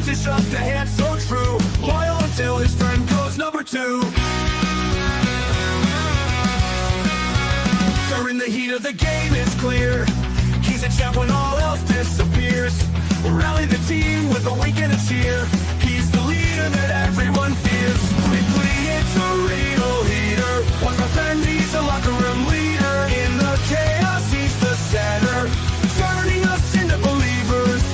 to shut the hand so true, loyal until his friend goes number 2. During the heat of the game, it's clear he's a champ when all else disappears. Rally the team with a wink and a cheer. He's the leader that everyone fears. Quickly, it's a real heater. Once my friend, he's a locker room leader. In the chaos, he's the center, turning us into believers.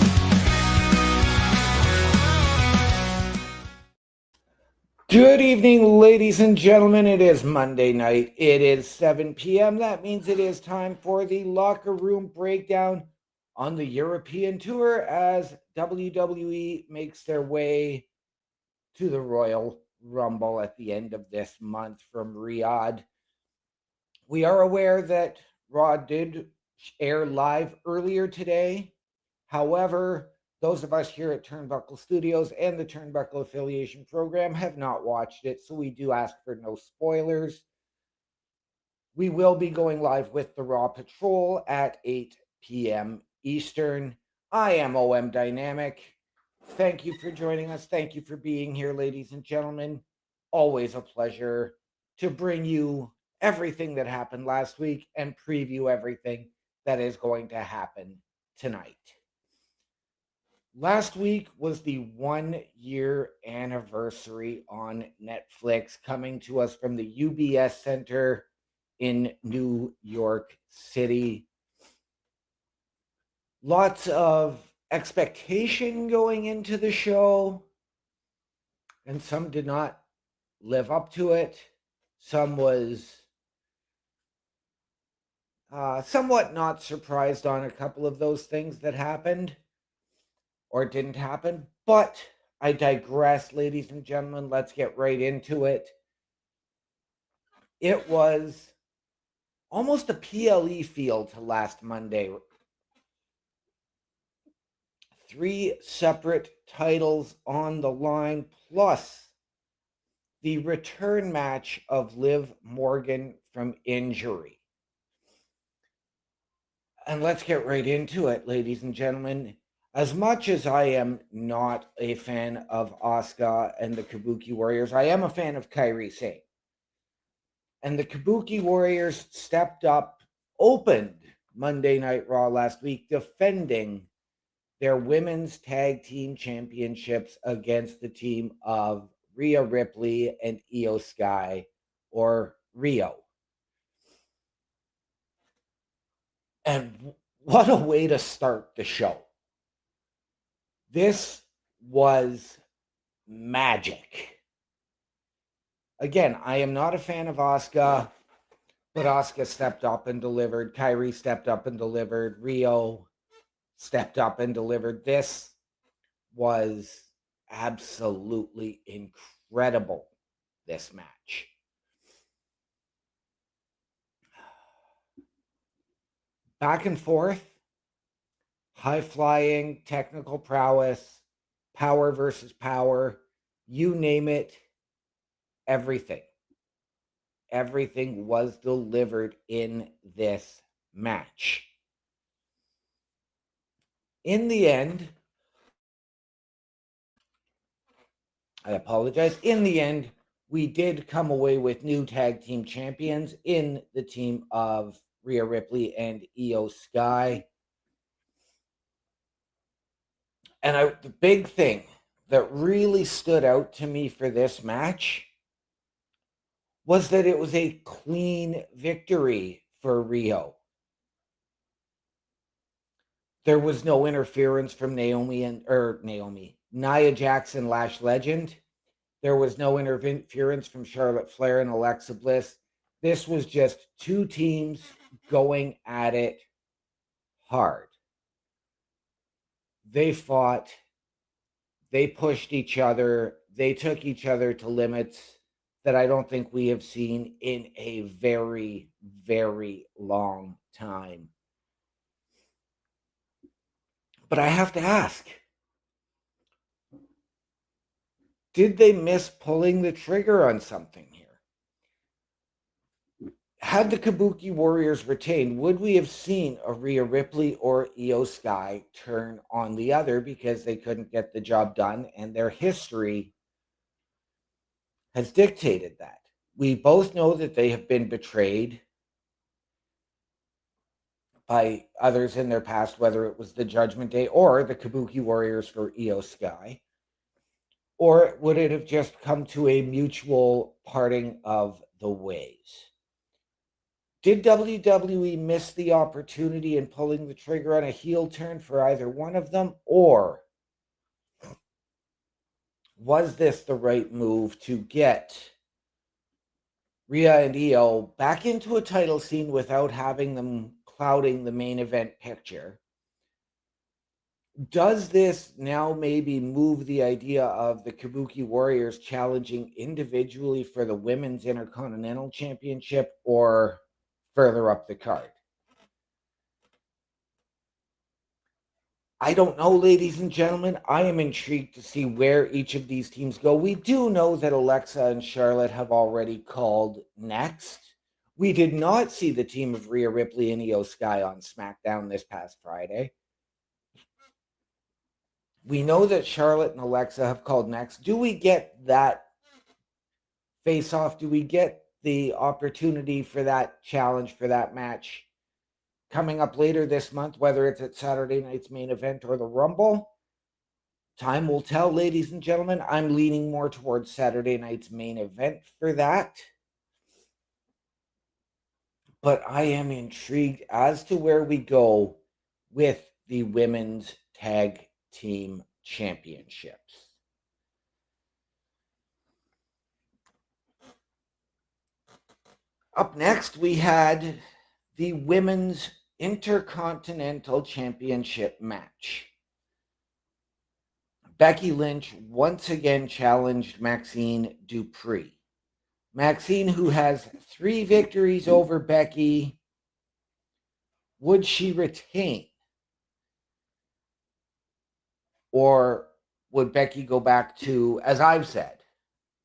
Good evening, ladies and gentlemen. It is Monday night. It is 7 p.m. That means it is time for the Locker Room Breakdown on the European Tour as WWE makes their way to the Royal Rumble at the end of this month from Riyadh. We are aware that Raw did air live earlier today. However, those of us here at Turnbuckle Studios and the Turnbuckle Affiliation Program have not watched it, so we do ask for no spoilers. We will be going live with the Raw Patrol at 8 p.m. Eastern. I am OM Dynamic. Thank you for joining us. Thank you for being here, ladies and gentlemen. Always a pleasure to bring you everything that happened last week and preview everything that is going to happen tonight. Last week was the 1-year anniversary on Netflix, coming to us from the UBS Center in New York City. Lots of expectation going into the show, and some did not live up to it. Some was somewhat not surprised on a couple of those things that happened or didn't happen, but I digress, ladies and gentlemen. Let's get right into it. It was almost a PLE feel to last Monday. 3 separate titles on the line, plus the return match of Liv Morgan from injury. And let's get right into it, ladies and gentlemen. As much as I am not a fan of Asuka and the Kabuki Warriors, I am a fan of Kairi Sane. And the Kabuki Warriors stepped up, opened Monday Night Raw last week, defending their women's tag team championships against the team of Rhea Ripley and Io Sky, or Rio. And what a way to start the show. This was magic. Again, I am not a fan of Asuka, but Asuka stepped up and delivered. Kairi stepped up and delivered. Rio stepped up and delivered. This was absolutely incredible, this match. Back and forth. High-flying, technical prowess, power versus power, you name it, everything. Everything was delivered in this match. In the end, I apologize. In the end, we did come away with new tag team champions in the team of Rhea Ripley and Io Sky. And the big thing that really stood out to me for this match was that it was a clean victory for Rio. There was no interference from Nia Jackson, Lash Legend. There was no interference from Charlotte Flair and Alexa Bliss. This was just 2 teams going at it hard. They fought, they pushed each other, they took each other to limits that I don't think we have seen in a very, very long time. But I have to ask, did they miss pulling the trigger on something here? had the Kabuki Warriors retained, would we have seen a Rhea Ripley or Io Sky turn on the other because they couldn't get the job done, and their history has dictated that? We both know that they have been betrayed by others in their past, whether it was the Judgment Day or the Kabuki Warriors for Io Sky. Or would it have just come to a mutual parting of the ways? Did WWE miss the opportunity in pulling the trigger on a heel turn for either one of them? Or was this the right move to get Rhea and Io back into a title scene without having them clouding the main event picture? Does this now maybe move the idea of the Kabuki Warriors challenging individually for the Women's Intercontinental Championship or further up the card? I don't know, ladies and gentlemen. I am intrigued to see where each of these teams go. We do know that Alexa and Charlotte have already called next. We did not see the team of Rhea Ripley and Io Sky on SmackDown this past Friday. We know that Charlotte and Alexa have called next. Do we get that face-off? Do we get the opportunity for that challenge, for that match coming up later this month, whether it's at Saturday night's main event or the Rumble? Time will tell, ladies and gentlemen. I'm leaning more towards Saturday night's main event for that. But I am intrigued as to where we go with the Women's Tag Team Championships. Up next, we had the Women's Intercontinental Championship match. Becky Lynch once again challenged Maxine Dupri. Maxine, who has 3 victories over Becky, would she retain? Or would Becky go back to, as I've said,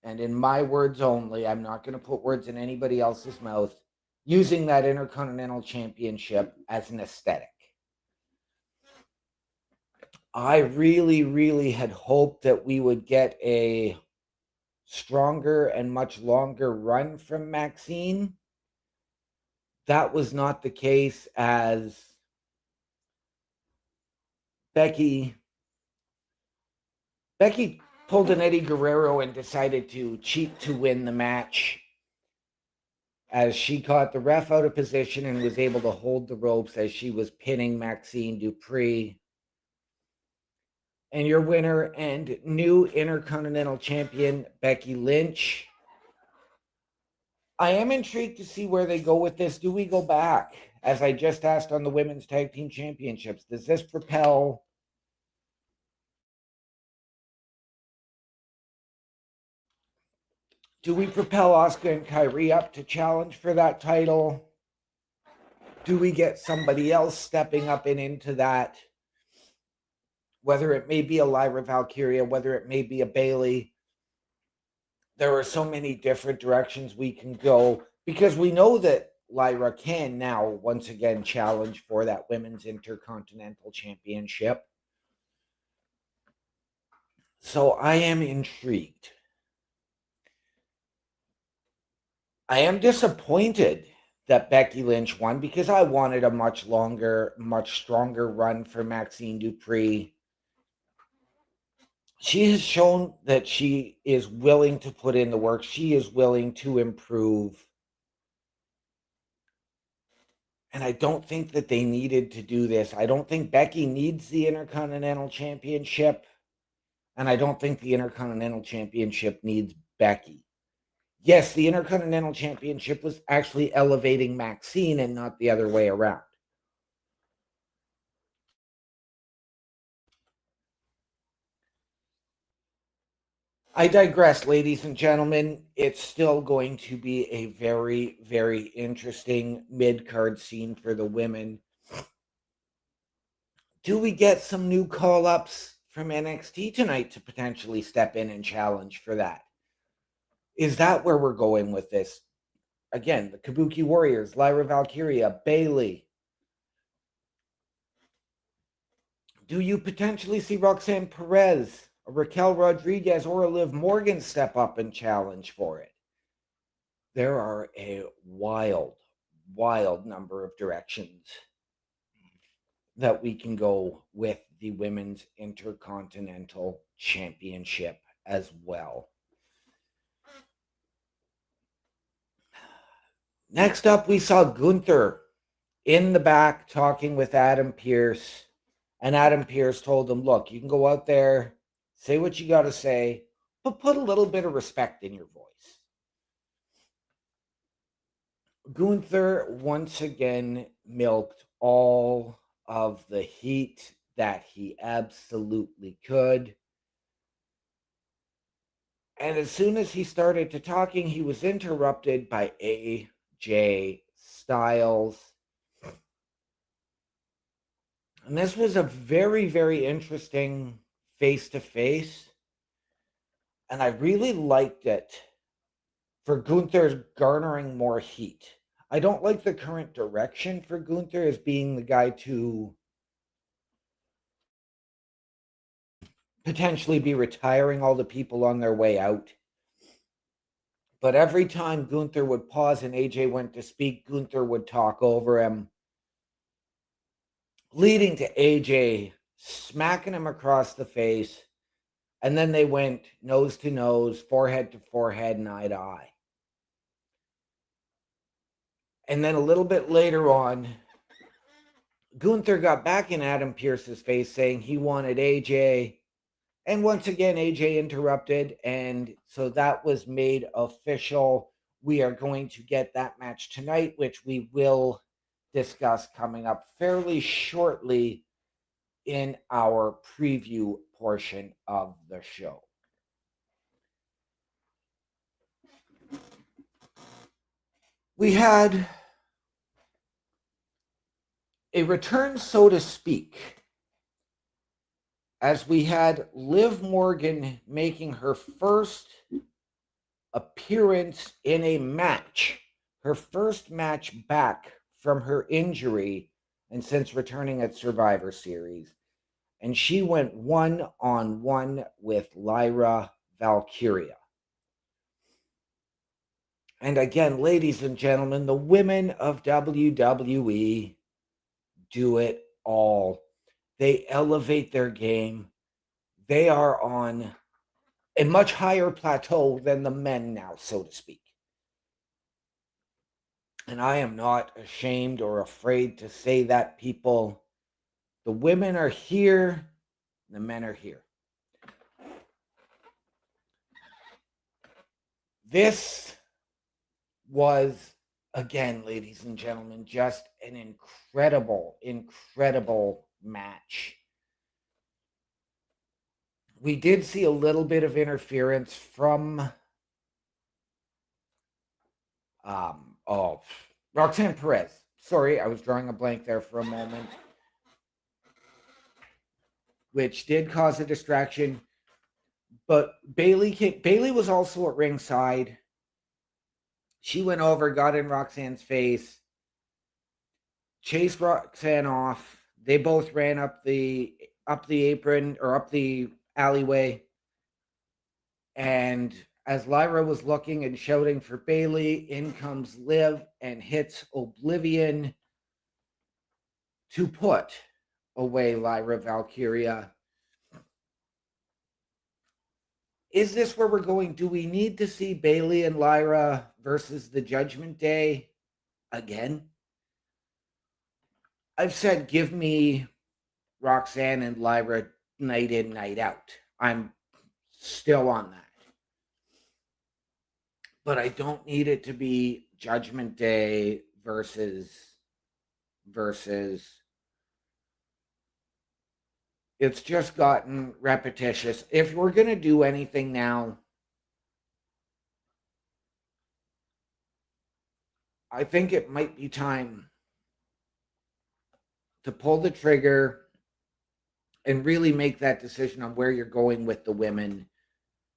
and in my words only, I'm not going to put words in anybody else's mouth, using that Intercontinental Championship as an aesthetic? I really, really had hoped that we would get a stronger and much longer run from Maxine. That was not the case, as Becky pulled an Eddie Guerrero and decided to cheat to win the match, as she caught the ref out of position and was able to hold the ropes as she was pinning Maxine Dupri. And your winner and new Intercontinental Champion, Becky Lynch. I am intrigued to see where they go with this. Do we go back, as I just asked on the Women's Tag Team Championships? Does this propel Do we propel Asuka and Kairi up to challenge for that title? Do we get somebody else stepping up and into that? Whether it may be a Lyra Valkyria, whether it may be a Bayley. There are so many different directions we can go, because we know that Lyra can now once again challenge for that Women's Intercontinental Championship. So I am intrigued. I am disappointed that Becky Lynch won, because I wanted a much longer, much stronger run for Maxine Dupri. She has shown that she is willing to put in the work. She is willing to improve. And I don't think that they needed to do this. I don't think Becky needs the Intercontinental Championship. And I don't think the Intercontinental Championship needs Becky. Yes, the Intercontinental Championship was actually elevating Maxine and not the other way around. I digress, ladies and gentlemen. It's still going to be a very, very interesting mid-card scene for the women. Do we get some new call-ups from NXT tonight to potentially step in and challenge for that? Is that where we're going with this? again, the Kabuki Warriors, Lyra Valkyria, Bayley. Do you potentially see Roxanne Perez, Raquel Rodriguez, or Liv Morgan step up and challenge for it? There are a wild number of directions that we can go with the Women's Intercontinental Championship as well. Next up, we saw Gunther in the back talking with Adam Pearce. And Adam Pearce told him, look, you can go out there, say what you got to say, but put a little bit of respect in your voice. Gunther once again milked all of the heat that he absolutely could. And as soon as he started to talking, he was interrupted by AJ Styles. And this was a very, very interesting face-to-face. And I really liked it for Gunther garnering more heat. I don't like the current direction for Gunther as being the guy to potentially be retiring all the people on their way out. But every time Gunther would pause and AJ went to speak, Gunther would talk over him, leading to AJ smacking him across the face. And then they went nose to nose, forehead to forehead, and eye to eye. And then a little bit later on, Gunther got back in Adam Pearce's face saying he wanted AJ. And once again, AJ interrupted. And so that was made official. We are going to get that match tonight, which we will discuss coming up fairly shortly in our preview portion of the show. We had a return, so to speak, as we had Liv Morgan making her first appearance in a match, her first match back from her injury and since returning at Survivor Series. And she went one-on-one with Lyra Valkyria. And again, ladies and gentlemen, the women of WWE do it all. They elevate their game. They are on a much higher plateau than the men now, so to speak. And I am not ashamed or afraid to say that, people. The women are here, the men are here. This was, again, ladies and gentlemen, just an incredible match. We did see a little bit of interference from Roxanne Perez. Sorry, I was drawing a blank there for a moment. Which did cause a distraction. But Bayley was also at ringside. She went over, got in Roxanne's face, chased Roxanne off. They both ran up the apron or up the alleyway. And as Lyra was looking and shouting for Bayley, in comes Liv and hits Oblivion to put away Lyra Valkyria. Is this where we're going? Do we need to see Bayley and Lyra versus the Judgment Day again? I've said give me Roxanne and Lyra night in, night out. I'm still on that. But I don't need it to be Judgment Day versus it's just gotten repetitious. If we're going to do anything now, I think it might be time to pull the trigger and really make that decision on where you're going with the women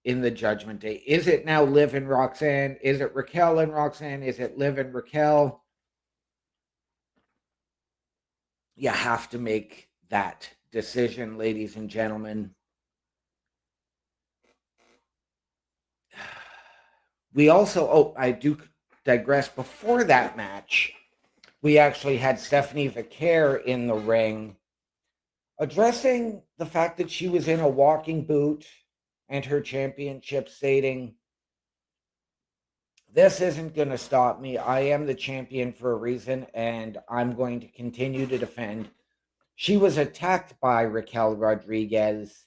in the Judgment Day. Is it now Liv and Roxanne? Is it Raquel and Roxanne? Is it Liv and Raquel? You have to make that decision, ladies and gentlemen. We also, I do digress, before that match, we actually had Stephanie Vicaire in the ring addressing the fact that she was in a walking boot and her championship, stating, "This isn't going to stop me. I am the champion for a reason, and I'm going to continue to defend." She was attacked by Raquel Rodriguez,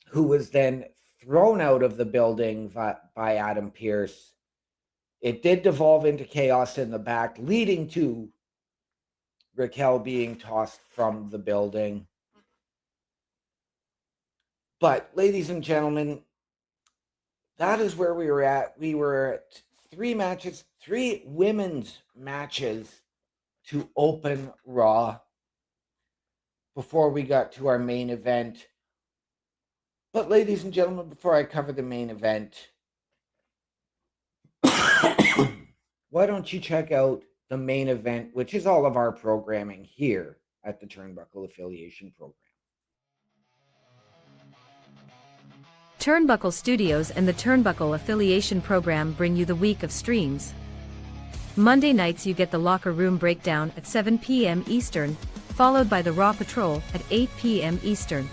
who was then thrown out of the building by Adam Pearce. It did devolve into chaos in the back, leading to Raquel being tossed from the building. But, ladies and gentlemen, that is where we were at. We were at 3 matches, 3 women's matches to open Raw before we got to our main event. But, ladies and gentlemen, before I cover the main event, why don't you check out the main event, which is all of our programming here at the Turnbuckle Affiliation Program. Turnbuckle Studios and the Turnbuckle Affiliation Program bring you the week of streams. Monday nights you get the Locker Room Breakdown at 7 p.m. Eastern, followed by the Raw Patrol at 8 p.m. Eastern.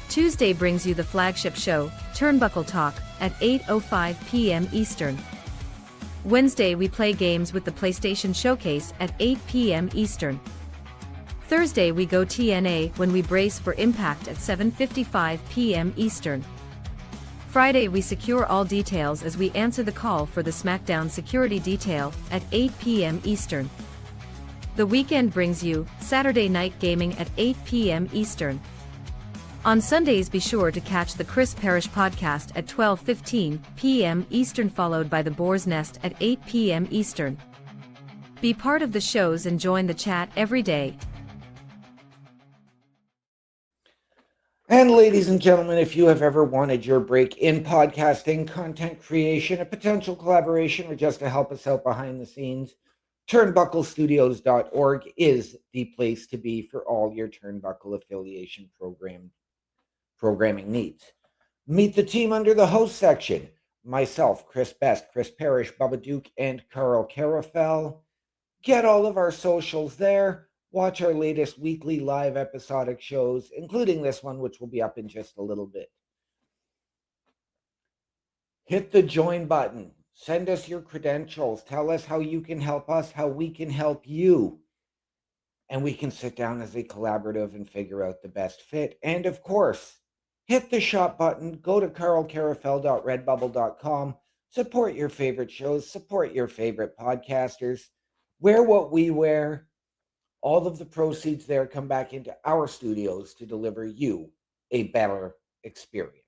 Tuesday brings you the flagship show, Turnbuckle Talk, at 8:05 p.m. Eastern. Wednesday we play games with the PlayStation Showcase at 8 p.m. Eastern. Thursday we go TNA when we brace for Impact at 7:55 p.m. Eastern. Friday we secure all details as we answer the call for the SmackDown security detail at 8 p.m. Eastern. The weekend brings you Saturday Night Gaming at 8 p.m. Eastern. On Sundays be sure to catch the Chris Parrish podcast at 12:15 p.m. Eastern, followed by the Boar's Nest at 8 p.m. Eastern. Be part of the shows and join the chat every day. And ladies and gentlemen, if you have ever wanted your break in podcasting, content creation, a potential collaboration, or just to help us out behind the scenes, turnbucklestudios.org is the place to be for all your Turnbuckle Affiliation programming needs. Meet the team under the host section. Myself, Chris Best, Chris Parrish, Bubba Duke, and Carl Carafel. Get all of our socials there. Watch our latest weekly live episodic shows, including this one, which will be up in just a little bit. Hit the join button. Send us your credentials. Tell us how you can help us, how we can help you. And we can sit down as a collaborative and figure out the best fit. And of course, hit the shop button. Go to carlcarafel.redbubble.com. Support your favorite shows. Support your favorite podcasters. Wear what we wear. All of the proceeds there come back into our studios to deliver you a better experience.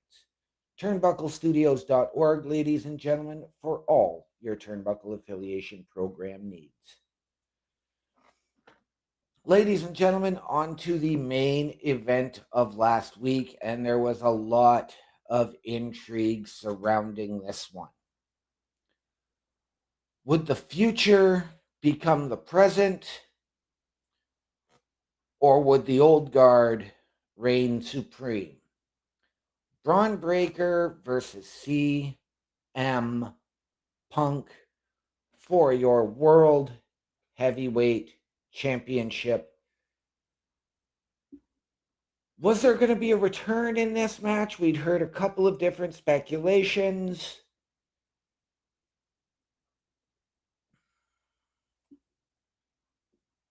Turnbucklestudios.org, ladies and gentlemen, for all your Turnbuckle Affiliation Program needs. Ladies and gentlemen, on to the main event of last week, and there was a lot of intrigue surrounding this one. Would the future become the present? Or would the old guard reign supreme? Braun Breaker versus CM Punk for your World Heavyweight Championship. Was there going to be a return in this match? We'd heard a couple of different speculations.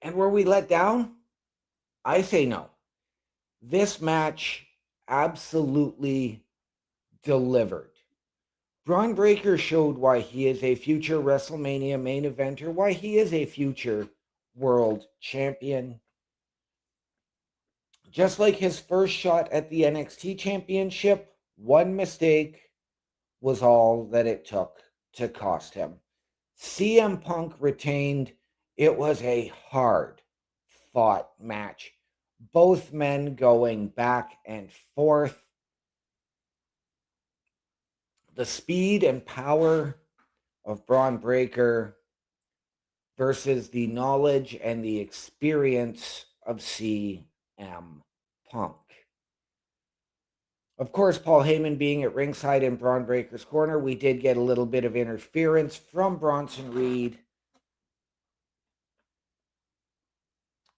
And were we let down? I say no. This match absolutely delivered. Braun Breaker showed why he is a future WrestleMania main eventer, why he is a future world champion. Just like his first shot at the NXT championship, one mistake was all that it took to cost him. CM Punk retained. It was a hard-fought match. Both men going back and forth. the speed and power of Braun Breaker versus the knowledge and the experience of CM Punk. Of course, Paul Heyman being at ringside in Braun Breaker's corner, we did get a little bit of interference from Bronson Reed.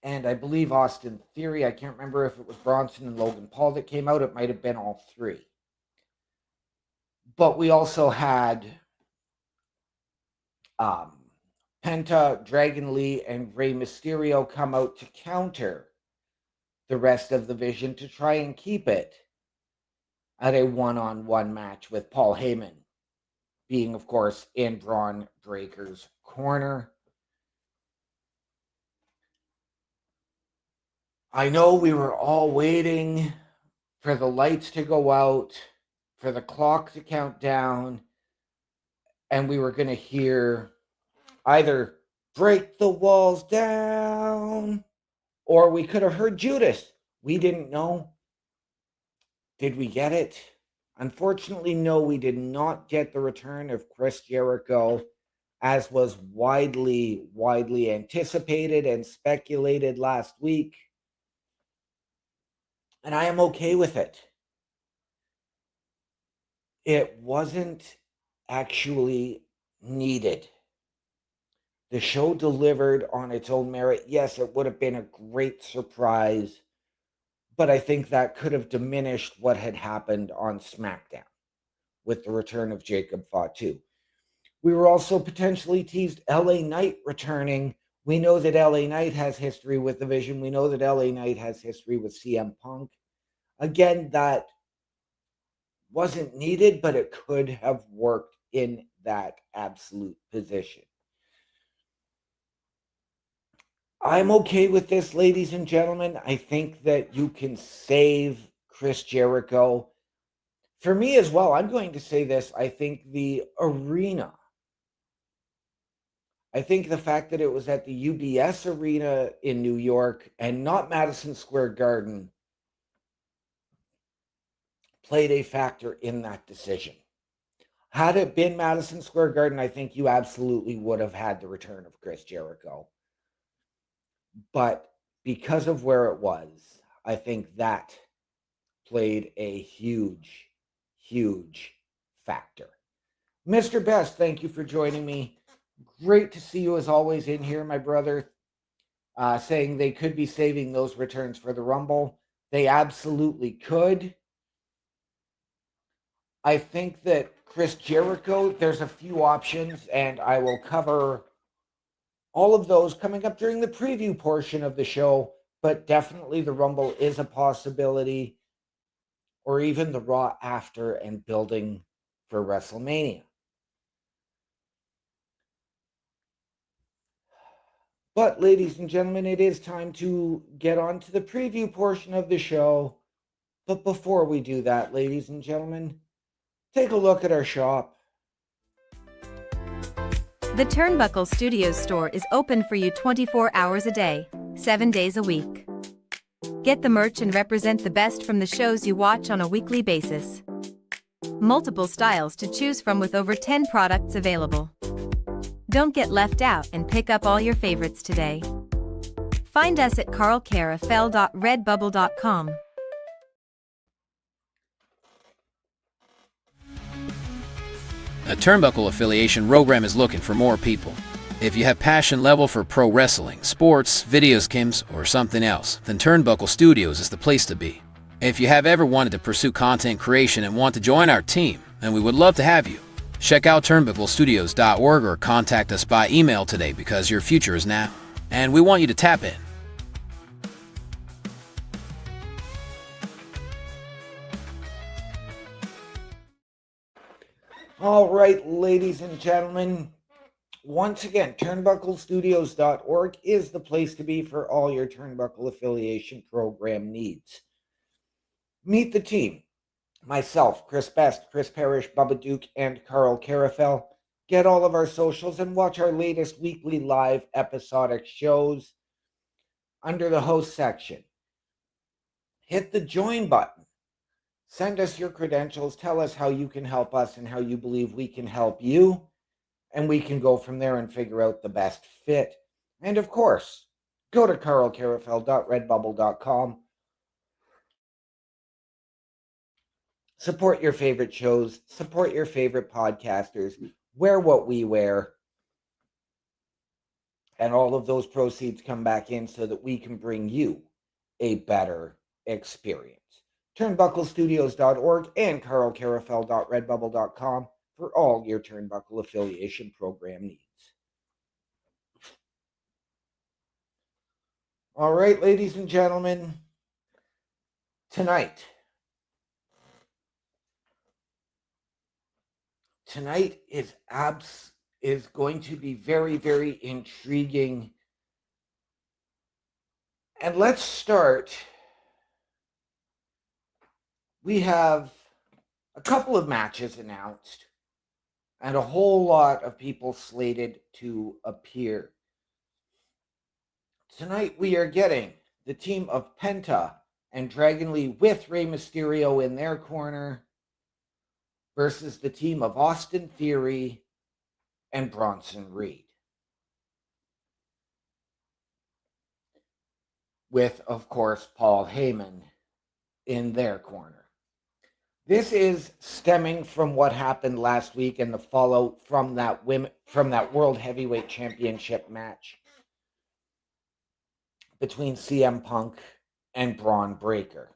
And I believe Austin Theory. I can't remember if it was Bronson and Logan Paul that came out. It might have been all three. But we also had Penta, Dragon Lee, and Rey Mysterio come out to counter the rest of the Vision to try and keep it at a one-on-one match, with Paul Heyman being, of course, in Braun Breaker's corner. I know we were all waiting for the lights to go out, for the clock to count down, and we were going to hear either "break the walls down," or we could have heard Judas. We didn't know. Did we get it? Unfortunately, no, we did not get the return of Chris Jericho, as was widely anticipated and speculated last week. And I am okay with it. It wasn't actually needed. The show delivered on its own merit. Yes, it would have been a great surprise, but I think that could have diminished what had happened on SmackDown with the return of Jacob Fatu. We were also potentially teased LA Knight returning. We know that LA Knight has history with the Vision. We know that LA Knight has history with CM Punk. Again, that wasn't needed, but it could have worked in that absolute position. I'm okay with this, ladies and gentlemen. I think that you can save Chris Jericho. For me as well, I'm going to say this. I think the arena, I think the fact that it was at the UBS Arena in New York and not Madison Square Garden played a factor in that decision. Had it been Madison Square Garden, I think you absolutely would have had the return of Chris Jericho. But because of where it was, I think that played a huge factor. Mr. Best, thank you for joining me. Great to see you as always in here, my brother. Saying they could be saving those returns for the Rumble. They absolutely could. I think that Chris Jericho, there's a few options, and I will cover all of those coming up during the preview portion of the show, but definitely the Rumble is a possibility, or even the Raw after and building for WrestleMania. But, ladies and gentlemen, it is time to get on to the preview portion of the show. But before we do that, ladies and gentlemen, take a look at our shop. The Turnbuckle Studios store is open for you 24 hours a day, 7 days a week. Get the merch and represent the best from the shows you watch on a weekly basis. Multiple styles to choose from with over 10 products available. Don't get left out and pick up all your favorites today. Find us at carlcarafel.redbubble.com. A Turnbuckle affiliation program is looking for more people. If you have passion level for pro wrestling, sports, video games, or something else, then Turnbuckle Studios is the place to be. If you have ever wanted to pursue content creation and want to join our team, then we would love to have you. Check out turnbucklestudios.org or contact us by email today, because your future is now, and we want you to tap in. All right, ladies and gentlemen, once again, turnbucklestudios.org is the place to be for all your Turnbuckle affiliation program needs. Meet the team. Myself, Chris Best, Chris Parrish, Bubba Duke, and Carl Carafel. Get all of our socials and watch our latest weekly live episodic shows under the host section. Hit the join button. Send us your credentials. Tell us how you can help us and how you believe we can help you. And we can go from there and figure out the best fit. And of course, go to carlcarafel.redbubble.com. Support your favorite shows. Support your favorite podcasters. Wear what we wear. And all of those proceeds come back in so that we can bring you a better experience. Turnbucklestudios.org and carlcarafel.redbubble.com for all your Turnbuckle affiliation program needs. All right, ladies and gentlemen, tonight is going to be very, very intriguing. And let's start. We have a couple of matches announced and a whole lot of people slated to appear. Tonight we are getting the team of Penta and Dragon Lee with Rey Mysterio in their corner versus the team of Austin Theory and Bronson Reed. With, of course, Paul Heyman in their corner. This is stemming from what happened last week and the fallout from that World Heavyweight Championship match between CM Punk and Braun Breaker.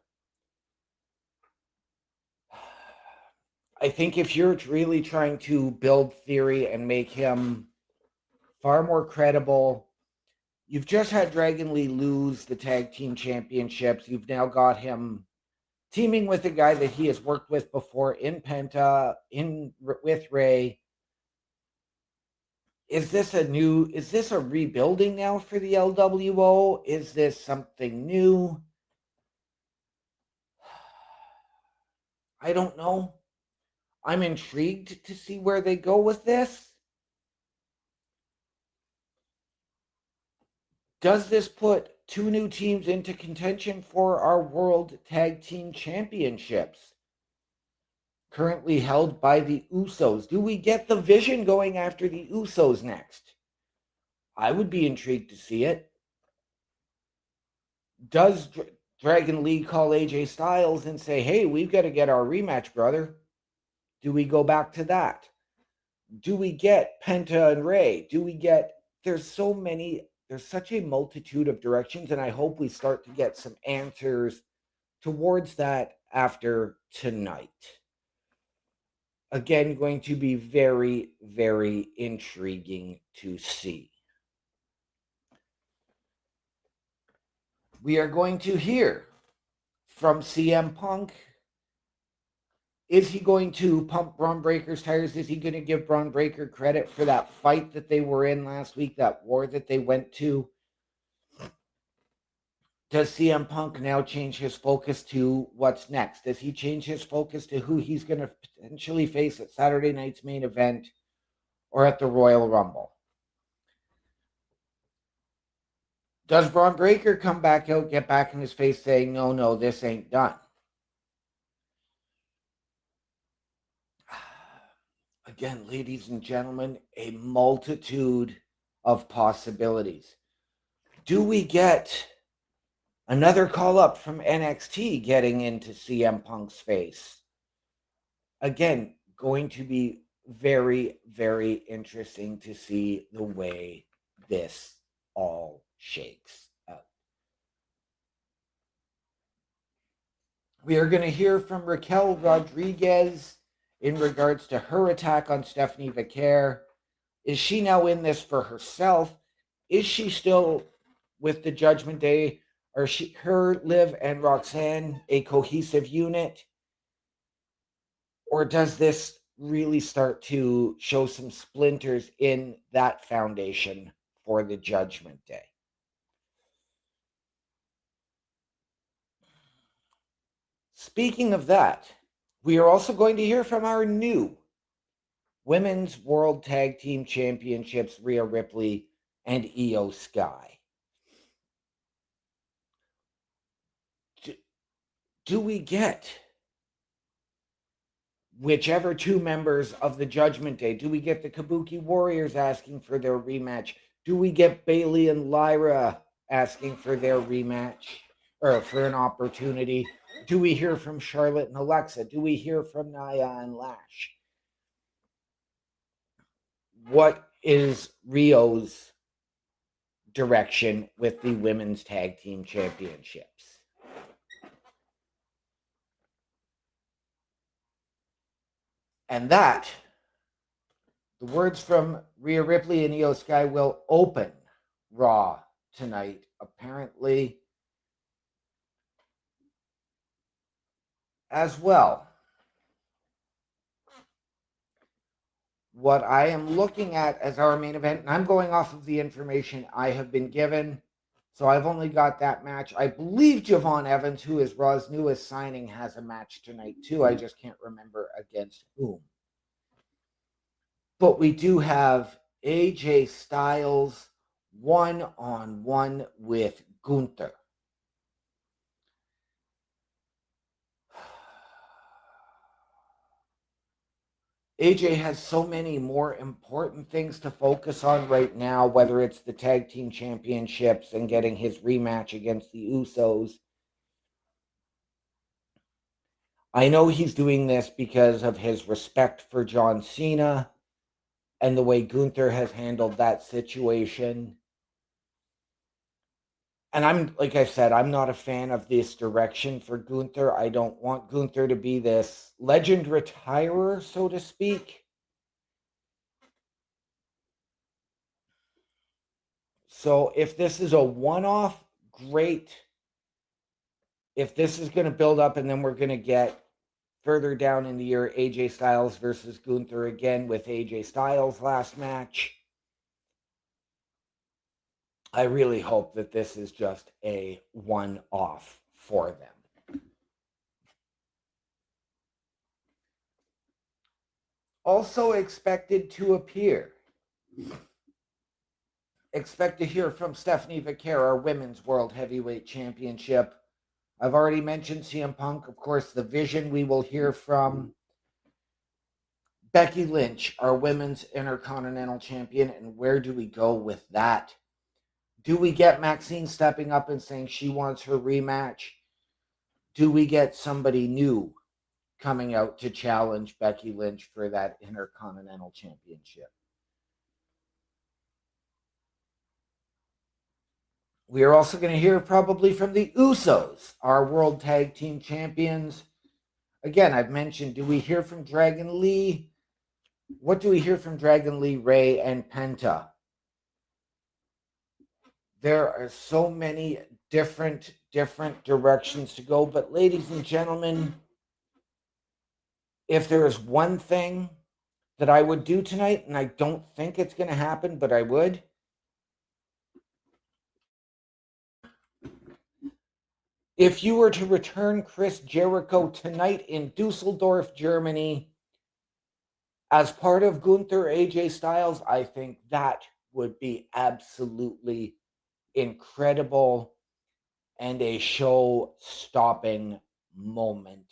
I think if you're really trying to build Theory and make him far more credible, you've just had Dragon Lee lose the tag team championships. You've now got him teaming with a guy that he has worked with before in Penta, with Rey. Is this a rebuilding now for the LWO? Is this something new? I don't know. I'm intrigued to see where they go with this. Does this put two new teams into contention for our World Tag Team Championships, currently held by the Usos? Do we get the Vision going after the Usos next? I would be intrigued to see it. Does Dragon Lee call AJ Styles and say, hey, we've got to get our rematch, brother? Do we go back to that? Do we get Penta and Rey? There's such a multitude of directions, and I hope we start to get some answers towards that after tonight. Again, going to be very, very intriguing to see. We are going to hear from CM Punk. Is he going to pump Braun Breaker's tires? Is he going to give Braun Breaker credit for that fight that they were in last week, that war that they went to? Does CM Punk now change his focus to what's next? Does he change his focus to who he's going to potentially face at Saturday night's main event or at the Royal Rumble? Does Braun Breaker come back out, get back in his face saying, no, this ain't done? Again, ladies and gentlemen, a multitude of possibilities. Do we get another call up from NXT getting into CM Punk's face? Again, going to be very, very interesting to see the way this all shakes out. We are going to hear from Raquel Rodriguez in regards to her attack on Stephanie Vaquer. Is she now in this for herself? Is she still with the Judgment Day? Are her, Liv, and Roxanne a cohesive unit? Or does this really start to show some splinters in that foundation for the Judgment Day? Speaking of that, we are also going to hear from our new Women's World Tag Team Championships, Rhea Ripley and Io Sky. Do we get whichever two members of the Judgment Day. Do we get the Kabuki Warriors asking for their rematch? Do we get Bailey and Lyra asking for their rematch or for an opportunity? Do we hear from Charlotte and Alexa? Do we hear from Nia and Lash? What is Rio's direction with the women's tag team championships? And that, the words from Rhea Ripley and Io Sky will open Raw tonight, apparently, as well. What I am looking at as our main event, and I'm going off of the information I have been given, so I've only got that match. I believe Javon Evans, who is Raw's newest signing, has a match tonight too. I just can't remember against whom. But we do have AJ Styles one-on-one with Gunther. AJ has so many more important things to focus on right now, whether it's the tag team championships and getting his rematch against the Usos. I know he's doing this because of his respect for John Cena and the way Gunther has handled that situation. And like I said, I'm not a fan of this direction for Gunther. I don't want Gunther to be this legend retirer, so to speak. So if this is a one-off, great. If this is going to build up and then we're going to get further down in the year, AJ Styles versus Gunther again with AJ Styles last match, I really hope that this is just a one-off for them. Also expected to appear. Expect to hear from Stephanie Vaquer, our Women's World Heavyweight Championship. I've already mentioned CM Punk. Of course, the Vision we will hear from. Becky Lynch, our Women's Intercontinental Champion. And where do we go with that? Do we get Maxine stepping up and saying she wants her rematch? Do we get somebody new coming out to challenge Becky Lynch for that Intercontinental Championship? We are also going to hear probably from the Usos, our World Tag Team Champions. Again, I've mentioned, do we hear from Dragon Lee? What do we hear from Dragon Lee, Ray, and Penta? There are so many different directions to go. But ladies and gentlemen, if there is one thing that I would do tonight, and I don't think it's going to happen, but I would, if you were to return Chris Jericho tonight in Dusseldorf, Germany, as part of Gunther AJ Styles, I think that would be absolutely incredible and a show-stopping moment.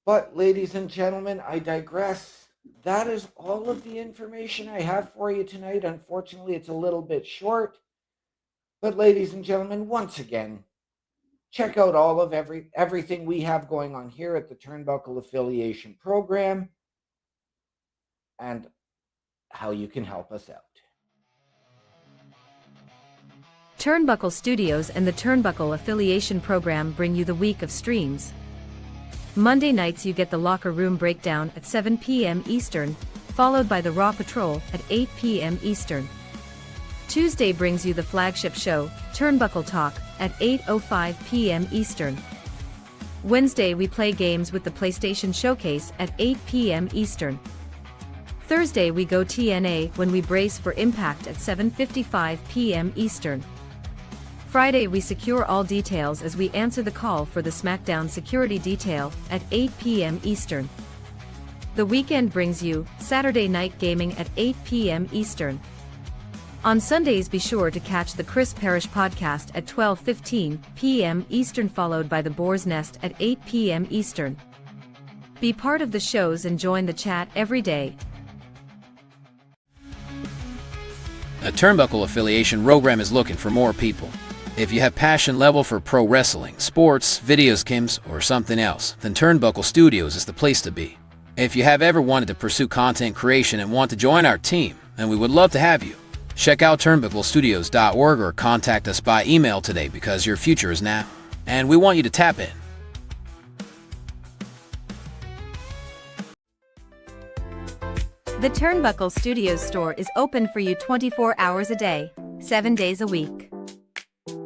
But, ladies and gentlemen, I digress. That is all of the information I have for you tonight. Unfortunately, it's a little bit short. But, ladies and gentlemen, once again, check out all of everything we have going on here at the Turnbuckle Affiliation Program and how you can help us out. Turnbuckle Studios and the Turnbuckle Affiliation Program bring you the week of streams. Monday nights you get the Locker Room Breakdown at 7 p.m. Eastern, followed by the Raw Patrol at 8 p.m. Eastern. Tuesday brings you the flagship show, Turnbuckle Talk, at 8:05 p.m. Eastern. Wednesday we play games with the PlayStation Showcase at 8 p.m. Eastern. Thursday we go TNA when we brace for Impact at 7:55 p.m. Eastern. Friday we secure all details as we answer the call for the SmackDown security detail at 8 p.m. Eastern. The weekend brings you Saturday Night Gaming at 8 p.m. Eastern. On Sundays, be sure to catch the Chris Parrish podcast at 12:15 p.m. Eastern, followed by the Boar's Nest at 8 p.m. Eastern. Be part of the shows and join the chat every day. A Turnbuckle affiliation program is looking for more people. If you have passion level for pro wrestling, sports, video games, or something else, then Turnbuckle Studios is the place to be. If you have ever wanted to pursue content creation and want to join our team, then we would love to have you. Check out turnbucklestudios.org or contact us by email today, because your future is now, and we want you to tap in. The Turnbuckle Studios store is open for you 24 hours a day, 7 days a week.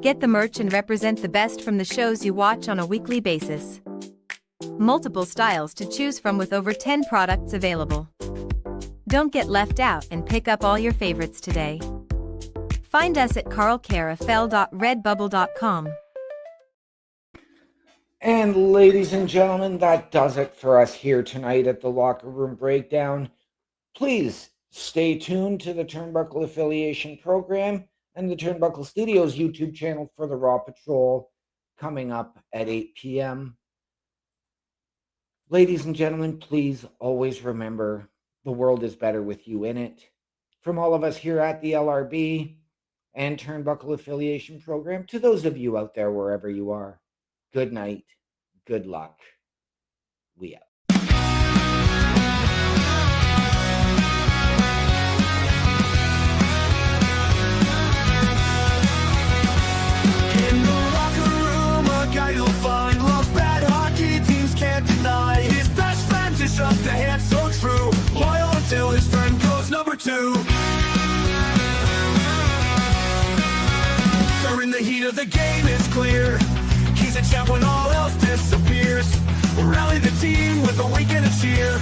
Get the merch and represent the best from the shows you watch on a weekly basis. Multiple styles to choose from with over 10 products available. Don't get left out and pick up all your favorites today. Find us at carlcarafel.redbubble.com. And ladies and gentlemen, that does it for us here tonight at the Locker Room Breakdown. Please stay tuned to the Turnbuckle Affiliation Program and the Turnbuckle Studios YouTube channel for the Raw Patrol coming up at 8 p.m. Ladies and gentlemen, please always remember, the world is better with you in it. From all of us here at the LRB and Turnbuckle Affiliation Program, to those of you out there wherever you are, good night, good luck. We out. In the locker room, a guy you'll find loves bad hockey teams, can't deny. His best friend is just a hand so true, loyal until his friend goes number 2. During the heat of the game, it's clear he's a champ when all else disappears. Rally the team with a wink and a cheer.